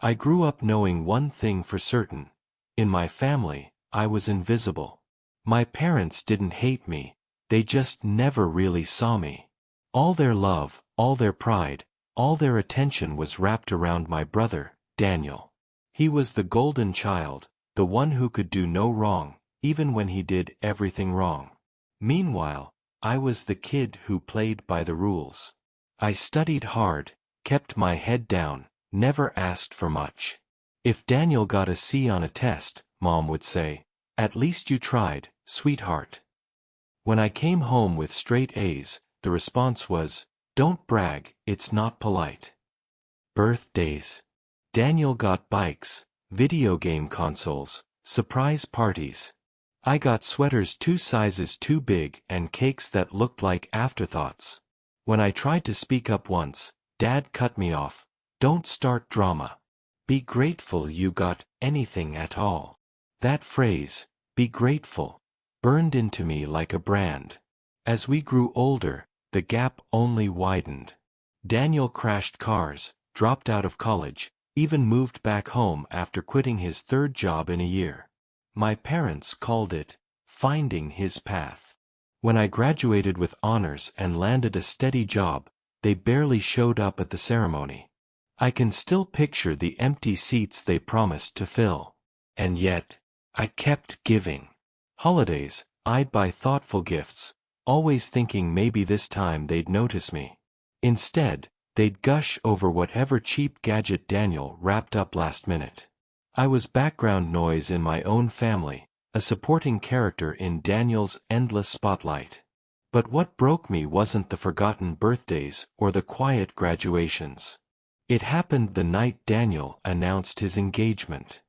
I grew up knowing one thing for certain. In my family, I was invisible. My parents didn't hate me, they just never really saw me. All their love, all their pride, all their attention was wrapped around my brother, Daniel. He was the golden child, the one who could do no wrong, even when he did everything wrong. Meanwhile, I was the kid who played by the rules. I studied hard, kept my head down, never asked for much. If Daniel got a C on a test, Mom would say, "At least you tried, sweetheart." When I came home with straight A's, the response was, "Don't brag, it's not polite." Birthdays. Daniel got bikes, video game consoles, surprise parties. I got sweaters 2 sizes too big and cakes that looked like afterthoughts. When I tried to speak up once, Dad cut me off. "Don't start drama. Be grateful you got anything at all." That phrase, "be grateful," burned into me like a brand. As we grew older, the gap only widened. Daniel crashed cars, dropped out of college, even moved back home after quitting his 3rd job in a year. My parents called it finding his path. When I graduated with honors and landed a steady job, they barely showed up at the ceremony. I can still picture the empty seats they promised to fill. And yet, I kept giving. Holidays, I'd buy thoughtful gifts, always thinking maybe this time they'd notice me. Instead, they'd gush over whatever cheap gadget Daniel wrapped up last minute. I was background noise in my own family, a supporting character in Daniel's endless spotlight. But what broke me wasn't the forgotten birthdays or the quiet graduations. It happened the night Daniel announced his engagement.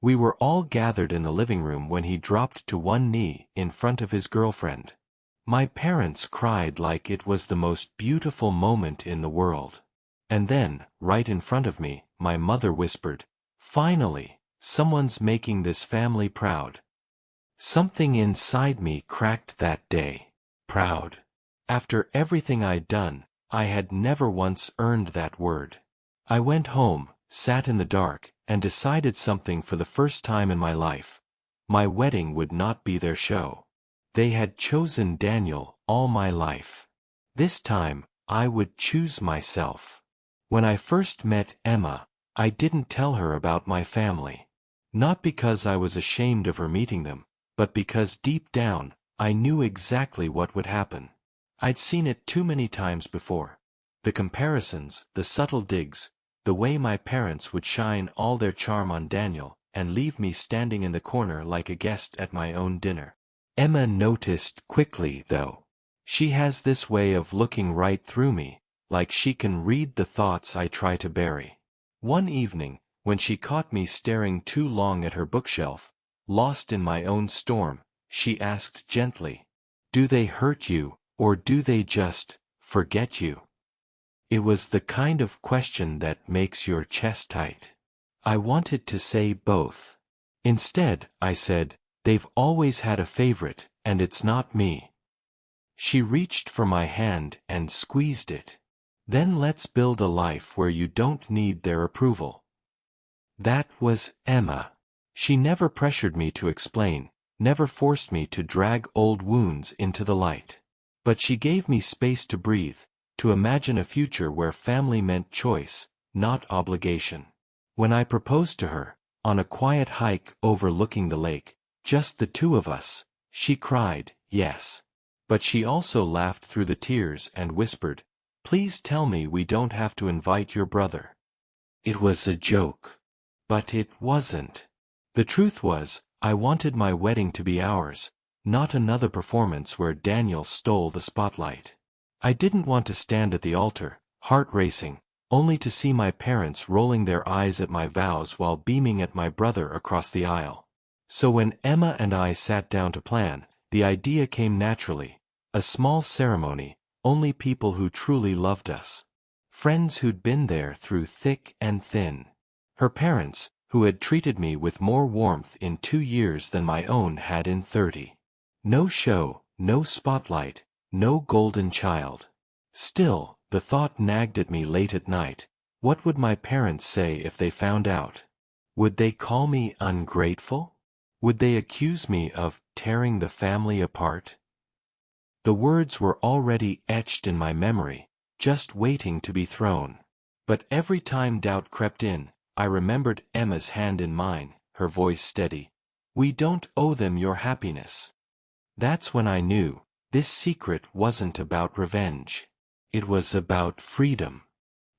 We were all gathered in the living room when he dropped to one knee in front of his girlfriend. My parents cried like it was the most beautiful moment in the world. And then, right in front of me, my mother whispered, "Finally, someone's making this family proud." Something inside me cracked that day. Proud. After everything I'd done, I had never once earned that word. I went home, sat in the dark, and decided something for the first time in my life. My wedding would not be their show. They had chosen Daniel all my life. This time, I would choose myself. When I first met Emma, I didn't tell her about my family. Not because I was ashamed of her meeting them, but because deep down, I knew exactly what would happen. I'd seen it too many times before. The comparisons, the subtle digs, the way my parents would shine all their charm on Daniel and leave me standing in the corner like a guest at my own dinner. Emma noticed quickly, though. She has this way of looking right through me, like she can read the thoughts I try to bury. One evening, when she caught me staring too long at her bookshelf, lost in my own storm, she asked gently, "Do they hurt you, or do they just forget you?" It was the kind of question that makes your chest tight. I wanted to say both. Instead, I said, "They've always had a favorite, and it's not me." She reached for my hand and squeezed it. "Then let's build a life where you don't need their approval." That was Emma. She never pressured me to explain, never forced me to drag old wounds into the light. But she gave me space to breathe, to imagine a future where family meant choice, not obligation. When I proposed to her, on a quiet hike overlooking the lake, just the two of us, she cried, yes. But she also laughed through the tears and whispered, "Please tell me we don't have to invite your brother." It was a joke. But it wasn't. The truth was, I wanted my wedding to be ours, not another performance where Daniel stole the spotlight. I didn't want to stand at the altar, heart racing, only to see my parents rolling their eyes at my vows while beaming at my brother across the aisle. So when Emma and I sat down to plan, the idea came naturally. A small ceremony, only people who truly loved us. Friends who'd been there through thick and thin. Her parents, who had treated me with more warmth in 2 years than my own had in 30. No show, no spotlight, no golden child. Still, the thought nagged at me late at night. What would my parents say if they found out? Would they call me ungrateful? Would they accuse me of tearing the family apart? The words were already etched in my memory, just waiting to be thrown. But every time doubt crept in, I remembered Emma's hand in mine, her voice steady. We don't owe them your happiness. That's when I knew, this secret wasn't about revenge. It was about freedom.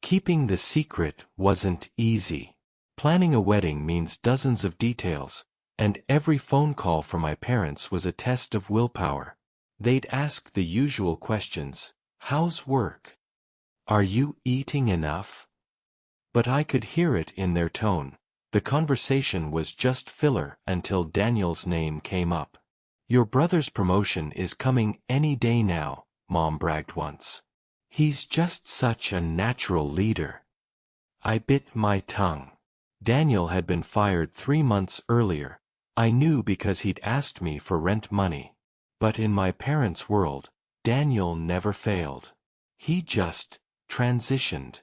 Keeping the secret wasn't easy. Planning a wedding means dozens of details, and every phone call from my parents was a test of willpower. They'd ask the usual questions. How's work? Are you eating enough? But I could hear it in their tone. The conversation was just filler until Daniel's name came up. Your brother's promotion is coming any day now, Mom bragged once. He's just such a natural leader. I bit my tongue. Daniel had been fired 3 months earlier. I knew because he'd asked me for rent money. But in my parents' world, Daniel never failed. He just transitioned.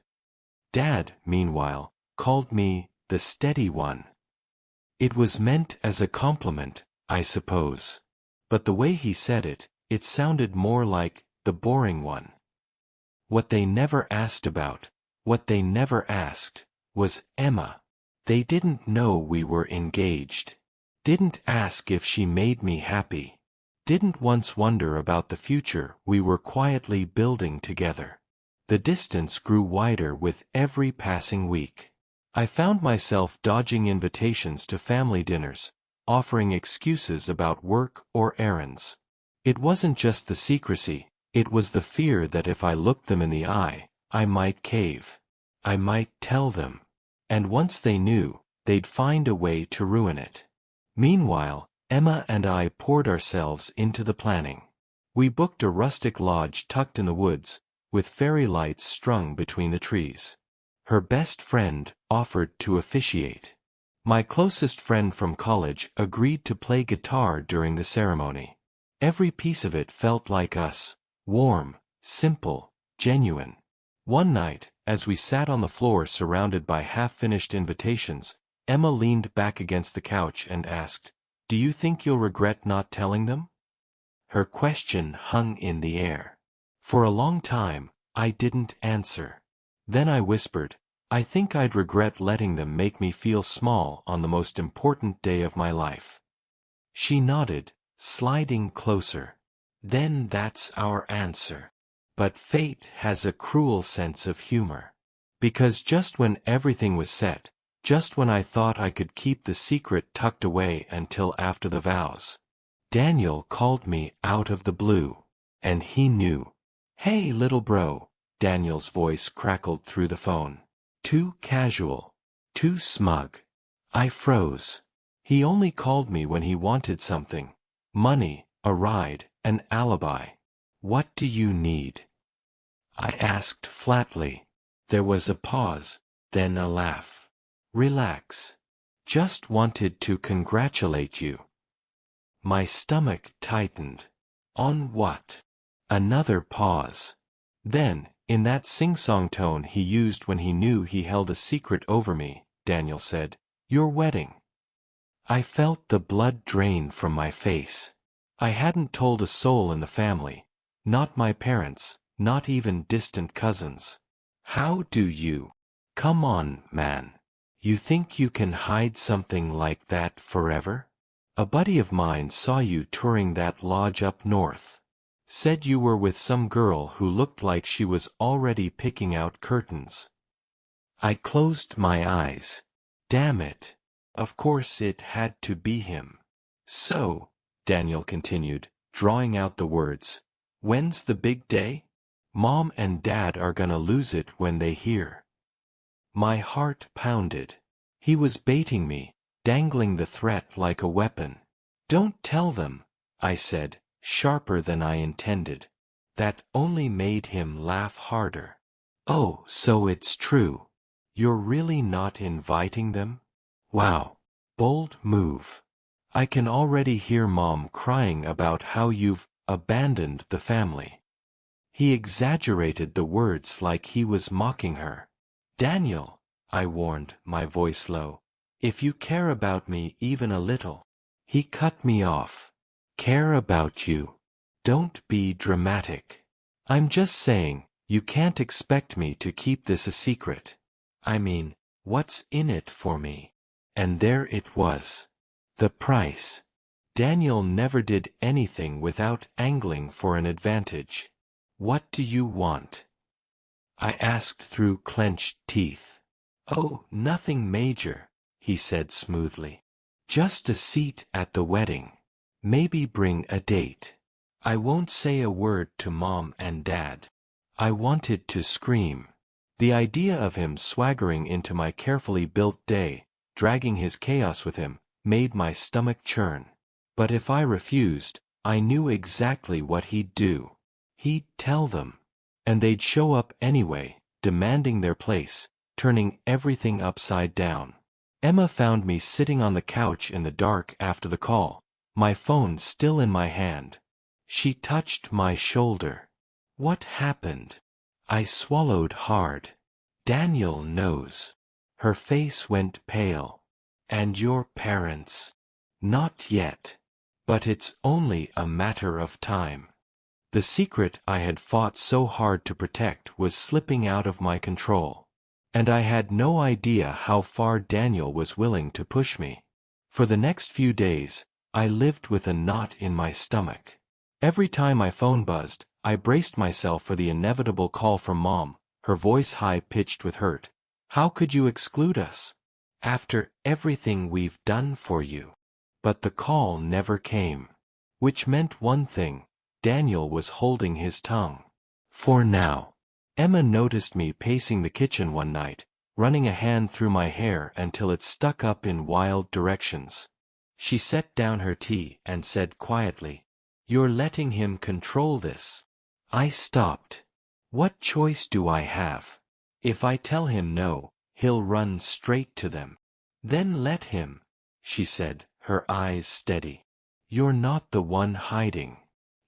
Dad, meanwhile, called me the steady one. It was meant as a compliment, I suppose. But the way he said it, it sounded more like the boring one. What they never asked about, what they never asked, was Emma. They didn't know we were engaged. Didn't ask if she made me happy. Didn't once wonder about the future we were quietly building together. The distance grew wider with every passing week. I found myself dodging invitations to family dinners, offering excuses about work or errands. It wasn't just the secrecy, it was the fear that if I looked them in the eye, I might cave. I might tell them. And once they knew, they'd find a way to ruin it. Meanwhile, Emma and I poured ourselves into the planning. We booked a rustic lodge tucked in the woods, with fairy lights strung between the trees. Her best friend offered to officiate. My closest friend from college agreed to play guitar during the ceremony. Every piece of it felt like us, warm, simple, genuine. One night, as we sat on the floor surrounded by half-finished invitations, Emma leaned back against the couch and asked, "Do you think you'll regret not telling them?" Her question hung in the air. For a long time, I didn't answer. Then I whispered, "I think I'd regret letting them make me feel small on the most important day of my life." She nodded, sliding closer. "Then that's our answer. But fate has a cruel sense of humor. Because just when everything was set, just when I thought I could keep the secret tucked away until after the vows, Daniel called me out of the blue. And he knew. "Hey, little bro," Daniel's voice crackled through the phone. Too casual. Too smug. I froze. He only called me when he wanted something. Money, a ride, an alibi. "What do you need?" I asked flatly. There was a pause, then a laugh. "Relax. Just wanted to congratulate you." My stomach tightened. On what? Another pause. Then, in that sing-song tone he used when he knew he held a secret over me, Daniel said, "Your wedding." I felt the blood drain from my face. I hadn't told a soul in the family. Not my parents, not even distant cousins. How do you? Come on, man. You think you can hide something like that forever? A buddy of mine saw you touring that lodge up north. Said you were with some girl who looked like she was already picking out curtains. I closed my eyes. Damn it. Of course it had to be him. "So," Daniel continued, drawing out the words, "when's the big day? Mom and Dad are gonna lose it when they hear." My heart pounded. He was baiting me, dangling the threat like a weapon. "Don't tell them," I said, sharper than I intended. That only made him laugh harder. "Oh, so it's true. You're really not inviting them? Wow. Bold move. I can already hear Mom crying about how you've abandoned the family." He exaggerated the words like he was mocking her. Daniel, I warned, my voice low. If you care about me even a little. He cut me off. Care about you. Don't be dramatic. I'm just saying, you can't expect me to keep this a secret. I mean, what's in it for me? And there it was. The price. Daniel never did anything without angling for an advantage. What do you want? I asked through clenched teeth. Oh, nothing major, he said smoothly. Just a seat at the wedding. Maybe bring a date. I won't say a word to Mom and Dad. I wanted to scream. The idea of him swaggering into my carefully built day, dragging his chaos with him, made my stomach churn. But if I refused, I knew exactly what he'd do. He'd tell them. And they'd show up anyway, demanding their place, turning everything upside down. Emma found me sitting on the couch in the dark after the call, my phone still in my hand. She touched my shoulder. What happened? I swallowed hard. Daniel knows. Her face went pale. And your parents? Not yet. But it's only a matter of time. The secret I had fought so hard to protect was slipping out of my control. And I had no idea how far Daniel was willing to push me. For the next few days, I lived with a knot in my stomach. Every time my phone buzzed, I braced myself for the inevitable call from Mom, her voice high-pitched with hurt. How could you exclude us? After everything we've done for you. But the call never came. Which meant one thing. Daniel was holding his tongue. For now. Emma noticed me pacing the kitchen one night, running a hand through my hair until it stuck up in wild directions. She set down her tea and said quietly, "You're letting him control this." I stopped. What choice do I have? If I tell him no, he'll run straight to them. Then let him, she said, her eyes steady. You're not the one hiding.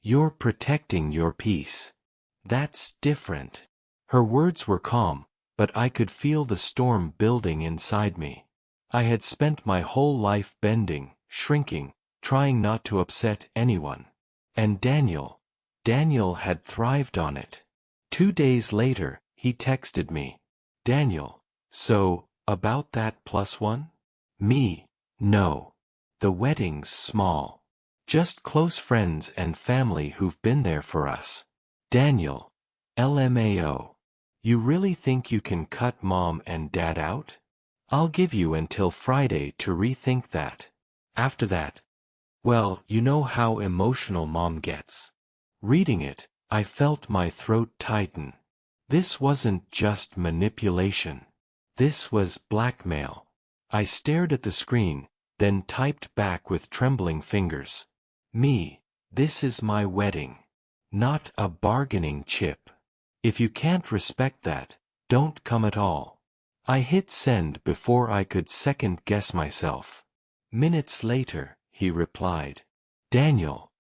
You're protecting your peace. That's different. Her words were calm, but I could feel the storm building inside me. I had spent my whole life bending, shrinking, trying not to upset anyone. And Daniel had thrived on it. 2 days later, he texted me. Daniel, so, about that +1? Me, no. The wedding's small. Just close friends and family who've been there for us. Daniel, LMAO. You really think you can cut Mom and Dad out? I'll give you until Friday to rethink that. After that, well, you know how emotional Mom gets. Reading it, I felt my throat tighten. This wasn't just manipulation. This was blackmail. I stared at the screen, then typed back with trembling fingers. Me, this is my wedding. Not a bargaining chip. If you can't respect that, don't come at all. I hit send before I could second-guess myself. Minutes later, he replied. Daniel.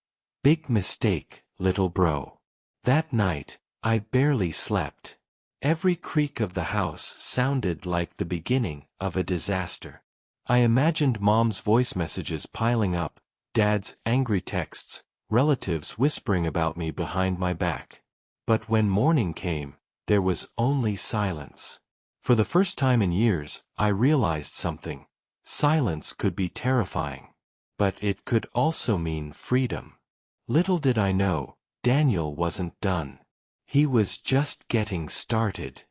Big mistake, little bro. That night, I barely slept. Every creak of the house sounded like the beginning of a disaster. I imagined Mom's voice messages piling up, Dad's angry texts, relatives whispering about me behind my back. But when morning came, there was only silence. For the first time in years, I realized something. Silence could be terrifying. But it could also mean freedom. Little did I know, Daniel wasn't done. He was just getting started.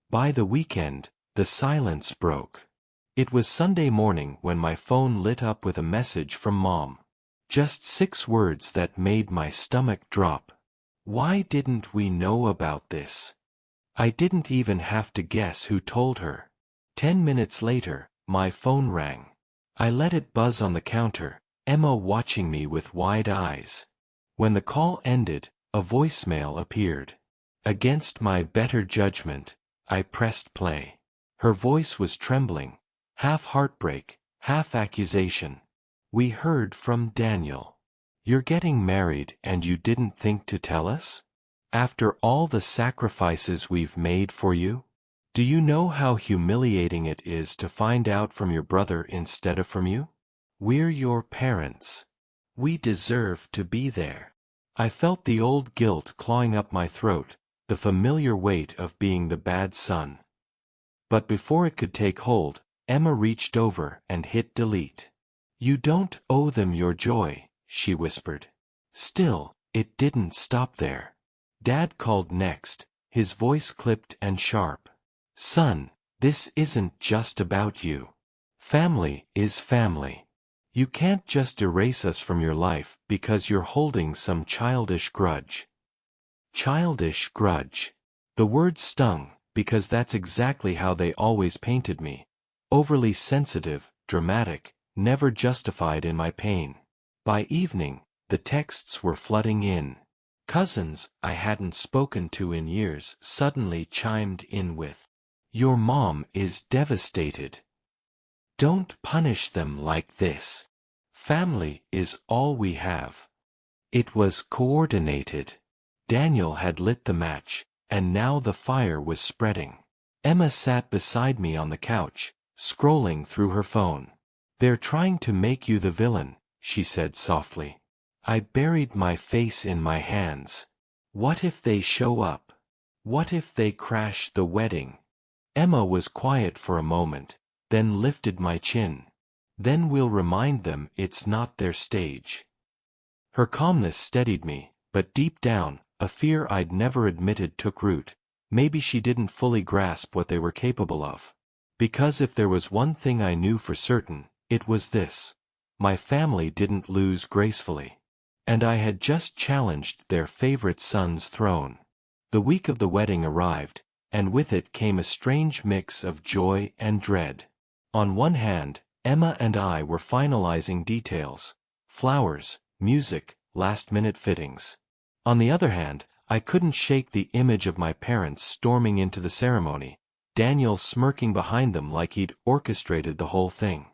By the weekend, the silence broke. It was Sunday morning when my phone lit up with a message from Mom. Just 6 words that made my stomach drop. Why didn't we know about this? I didn't even have to guess who told her. 10 minutes later, my phone rang. I let it buzz on the counter, Emma watching me with wide eyes. When the call ended, a voicemail appeared. Against my better judgment, I pressed play. Her voice was trembling, half heartbreak, half accusation. We heard from Daniel. You're getting married and you didn't think to tell us? After all the sacrifices we've made for you? Do you know how humiliating it is to find out from your brother instead of from you? We're your parents. We deserve to be there. I felt the old guilt clawing up my throat, the familiar weight of being the bad son. But before it could take hold, Emma reached over and hit delete. You don't owe them your joy, she whispered. Still, it didn't stop there. Dad called next, his voice clipped and sharp. Son, this isn't just about you. Family is family. You can't just erase us from your life because you're holding some childish grudge. Childish grudge. The word stung, because that's exactly how they always painted me. Overly sensitive, dramatic, never justified in my pain. By evening, the texts were flooding in. Cousins I hadn't spoken to in years suddenly chimed in with, "Your mom is devastated. Don't punish them like this. Family is all we have." It was coordinated. Daniel had lit the match, and now the fire was spreading. Emma sat beside me on the couch, scrolling through her phone. "They're trying to make you the villain," she said softly. I buried my face in my hands. What if they show up? What if they crash the wedding? Emma was quiet for a moment, then lifted my chin. Then we'll remind them it's not their stage. Her calmness steadied me, but deep down, a fear I'd never admitted took root. Maybe she didn't fully grasp what they were capable of. Because if there was one thing I knew for certain, it was this. My family didn't lose gracefully. And I had just challenged their favorite son's throne. The week of the wedding arrived, and with it came a strange mix of joy and dread. On one hand, Emma and I were finalizing details. Flowers, music, last-minute fittings. On the other hand, I couldn't shake the image of my parents storming into the ceremony, Daniel smirking behind them like he'd orchestrated the whole thing.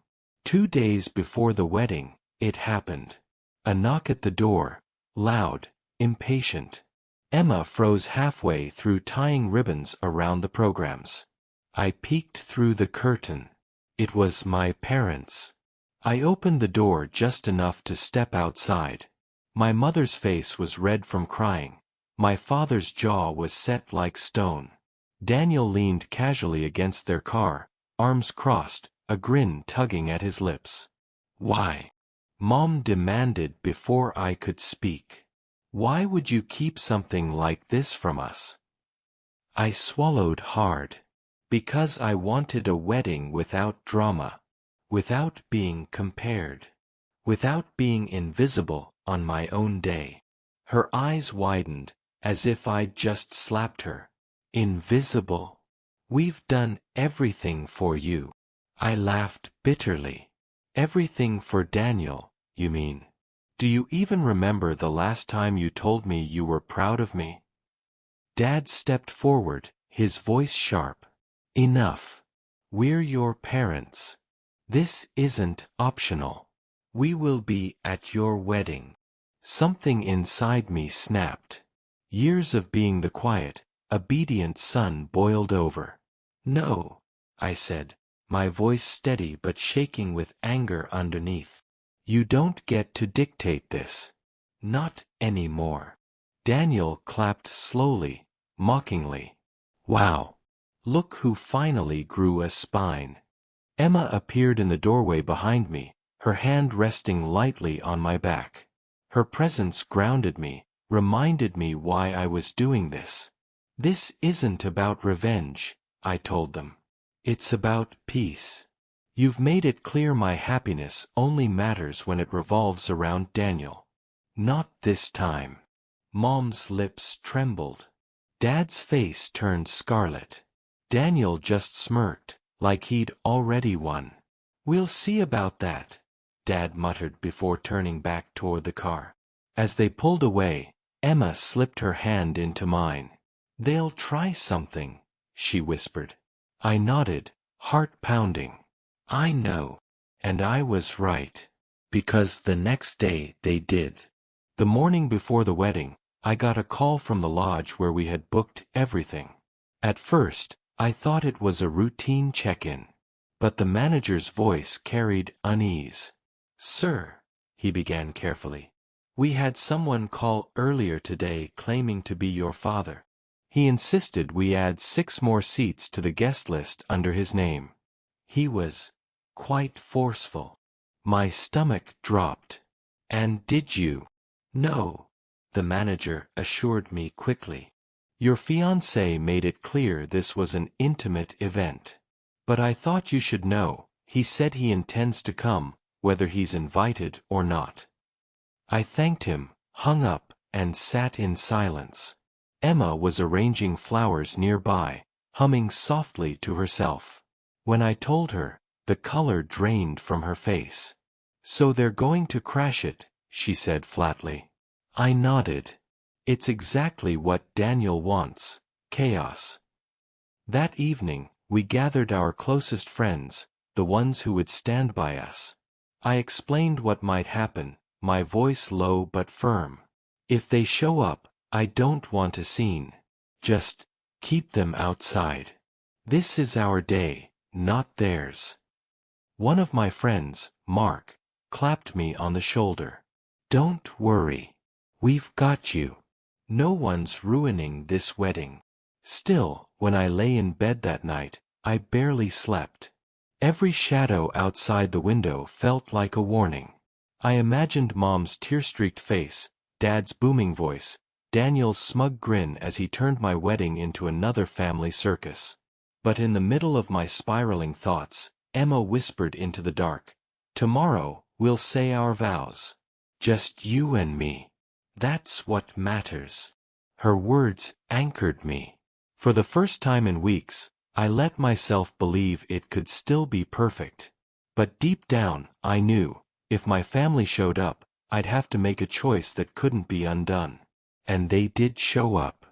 2 days before the wedding, it happened. A knock at the door, loud, impatient. Emma froze halfway through tying ribbons around the programs. I peeked through the curtain. It was my parents. I opened the door just enough to step outside. My mother's face was red from crying. My father's jaw was set like stone. Daniel leaned casually against their car, arms crossed, a grin tugging at his lips. "Why?" Mom demanded before I could speak. "Why would you keep something like this from us?" I swallowed hard. Because I wanted a wedding without drama. Without being compared. Without being invisible on my own day. Her eyes widened, as if I'd just slapped her. Invisible? We've done everything for you. I laughed bitterly. Everything for Daniel, you mean? Do you even remember the last time you told me you were proud of me? Dad stepped forward, his voice sharp. Enough. We're your parents. This isn't optional. We will be at your wedding. Something inside me snapped. Years of being the quiet, obedient son boiled over. "No," I said, my voice steady but shaking with anger underneath. "You don't get to dictate this. Not anymore." Daniel clapped slowly, mockingly. "Wow. Look who finally grew a spine." Emma appeared in the doorway behind me, her hand resting lightly on my back. Her presence grounded me, reminded me why I was doing this. "This isn't about revenge," I told them. "It's about peace. You've made it clear my happiness only matters when it revolves around Daniel. Not this time." Mom's lips trembled. Dad's face turned scarlet. Daniel just smirked, like he'd already won. "We'll see about that," Dad muttered before turning back toward the car. As they pulled away, Emma slipped her hand into mine. "They'll try something," she whispered. I nodded, heart pounding. I know. And I was right. Because the next day they did. The morning before the wedding, I got a call from the lodge where we had booked everything. At first, I thought it was a routine check-in. But the manager's voice carried unease. "Sir," he began carefully, "we had someone call earlier today claiming to be your father. He insisted we add 6 more seats to the guest list under his name. He was quite forceful." My stomach dropped. "And did you?" "No," the manager assured me quickly. "Your fiancé made it clear this was an intimate event. But I thought you should know, he said he intends to come, whether he's invited or not." I thanked him, hung up, and sat in silence. Emma was arranging flowers nearby, humming softly to herself. When I told her, the color drained from her face. "So they're going to crash it," she said flatly. I nodded. "It's exactly what Daniel wants, chaos." That evening, we gathered our closest friends, the ones who would stand by us. I explained what might happen, my voice low but firm. "If they show up, I don't want a scene. Just keep them outside. This is our day, not theirs." One of my friends, Mark, clapped me on the shoulder. "Don't worry. We've got you. No one's ruining this wedding." Still, when I lay in bed that night, I barely slept. Every shadow outside the window felt like a warning. I imagined Mom's tear-streaked face, Dad's booming voice, Daniel's smug grin as he turned my wedding into another family circus. But in the middle of my spiraling thoughts, Emma whispered into the dark, "Tomorrow, we'll say our vows. Just you and me. That's what matters." Her words anchored me. For the first time in weeks, I let myself believe it could still be perfect. But deep down, I knew, if my family showed up, I'd have to make a choice that couldn't be undone. And they did show up.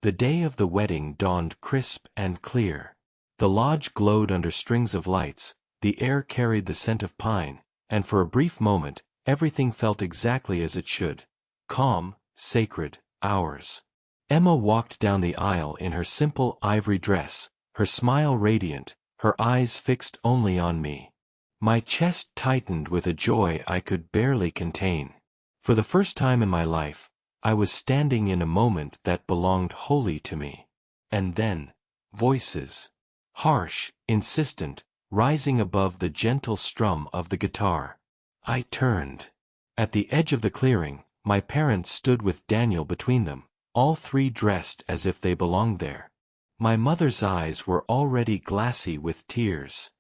The day of the wedding dawned crisp and clear. The lodge glowed under strings of lights, the air carried the scent of pine, and for a brief moment, everything felt exactly as it should. Calm, sacred, ours. Emma walked down the aisle in her simple ivory dress, her smile radiant, her eyes fixed only on me. My chest tightened with a joy I could barely contain. For the first time in my life, I was standing in a moment that belonged wholly to me. And then, voices. Harsh, insistent, rising above the gentle strum of the guitar. I turned. At the edge of the clearing, my parents stood with Daniel between them, all 3 dressed as if they belonged there. My mother's eyes were already glassy with tears.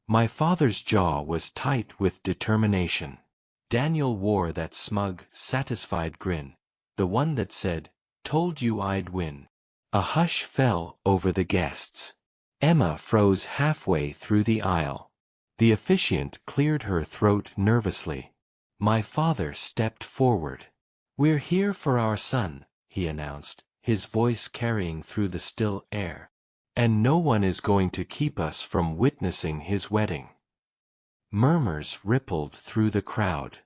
My father's jaw was tight with determination. Daniel wore that smug, satisfied grin, the one that said, "Told you I'd win." A hush fell over the guests. Emma froze halfway through the aisle. The officiant cleared her throat nervously. My father stepped forward. "We're here for our son," he announced, his voice carrying through the still air. "And no one is going to keep us from witnessing his wedding." Murmurs rippled through the crowd.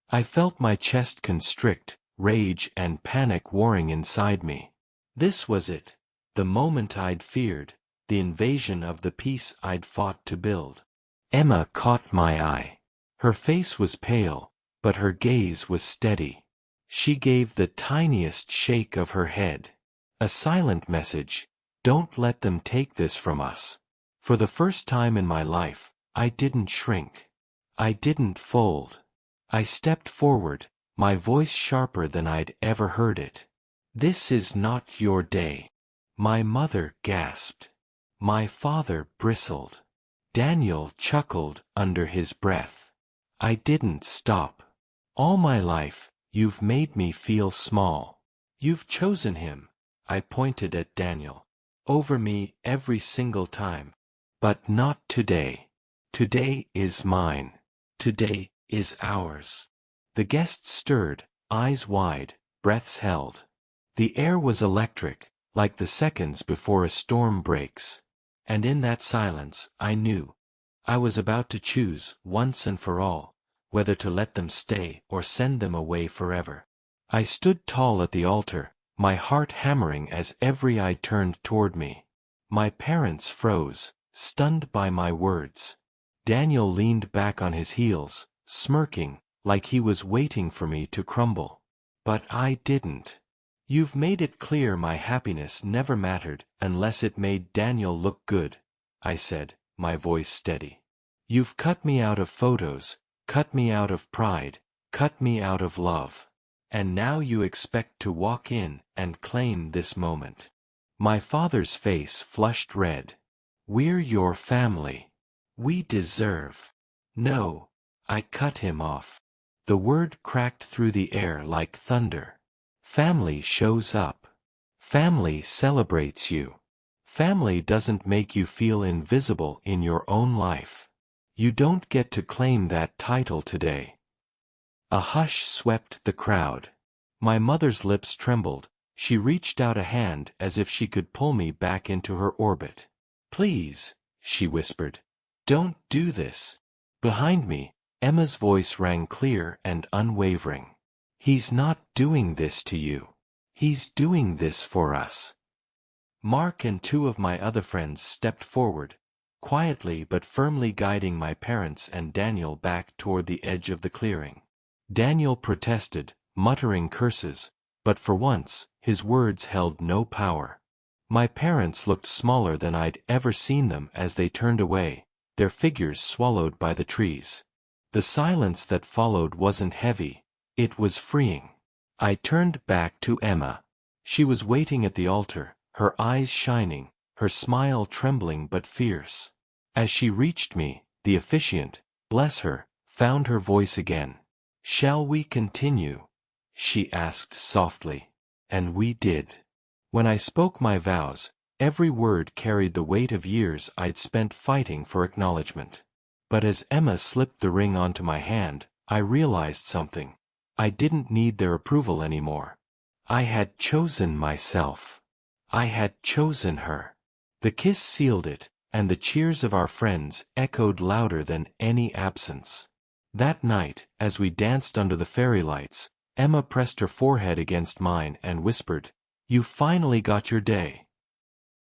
I felt my chest constrict, rage and panic warring inside me. This was it, the moment I'd feared, the invasion of the peace I'd fought to build. Emma caught my eye. Her face was pale, but her gaze was steady. She gave the tiniest shake of her head. A silent message, "Don't let them take this from us." For the first time in my life, I didn't shrink. I didn't fold. I stepped forward, my voice sharper than I'd ever heard it. "This is not your day." My mother gasped. My father bristled. Daniel chuckled under his breath. I didn't stop. "All my life, you've made me feel small. You've chosen him," I pointed at Daniel, "over me every single time. But not today. Today is mine. Today is ours." The guests stirred, eyes wide, breaths held. The air was electric, like the seconds before a storm breaks. And in that silence, I knew. I was about to choose, once and for all, whether to let them stay or send them away forever. I stood tall at the altar, my heart hammering as every eye turned toward me. My parents froze, stunned by my words. Daniel leaned back on his heels, smirking, like he was waiting for me to crumble. But I didn't. You've made it clear my happiness never mattered unless it made Daniel look good, I said, my voice steady. You've cut me out of photos, cut me out of pride, cut me out of love. And now you expect to walk in and claim this moment. My father's face flushed red. We're your family. We deserve. No, I cut him off. The word cracked through the air like thunder. Family shows up. Family celebrates you. Family doesn't make you feel invisible in your own life. You don't get to claim that title today. A hush swept the crowd. My mother's lips trembled. She reached out a hand as if she could pull me back into her orbit. Please, she whispered. Don't do this. Behind me, Emma's voice rang clear and unwavering. He's not doing this to you. He's doing this for us. Mark and two of my other friends stepped forward, quietly but firmly guiding my parents and Daniel back toward the edge of the clearing. Daniel protested, muttering curses, but for once, his words held no power. My parents looked smaller than I'd ever seen them as they turned away, their figures swallowed by the trees. The silence that followed wasn't heavy, it was freeing. I turned back to Emma. She was waiting at the altar, her eyes shining, her smile trembling but fierce. As she reached me, the officiant, bless her, found her voice again. Shall we continue? She asked softly. And we did. When I spoke my vows, every word carried the weight of years I'd spent fighting for acknowledgement. But as Emma slipped the ring onto my hand, I realized something. I didn't need their approval anymore. I had chosen myself. I had chosen her. The kiss sealed it, and the cheers of our friends echoed louder than any absence. That night, as we danced under the fairy lights, Emma pressed her forehead against mine and whispered, "You finally got your day."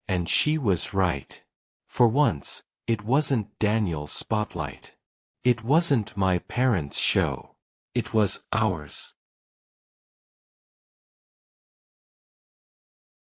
And she was right. For once, it wasn't Daniel's spotlight. It wasn't my parents' show. It was ours.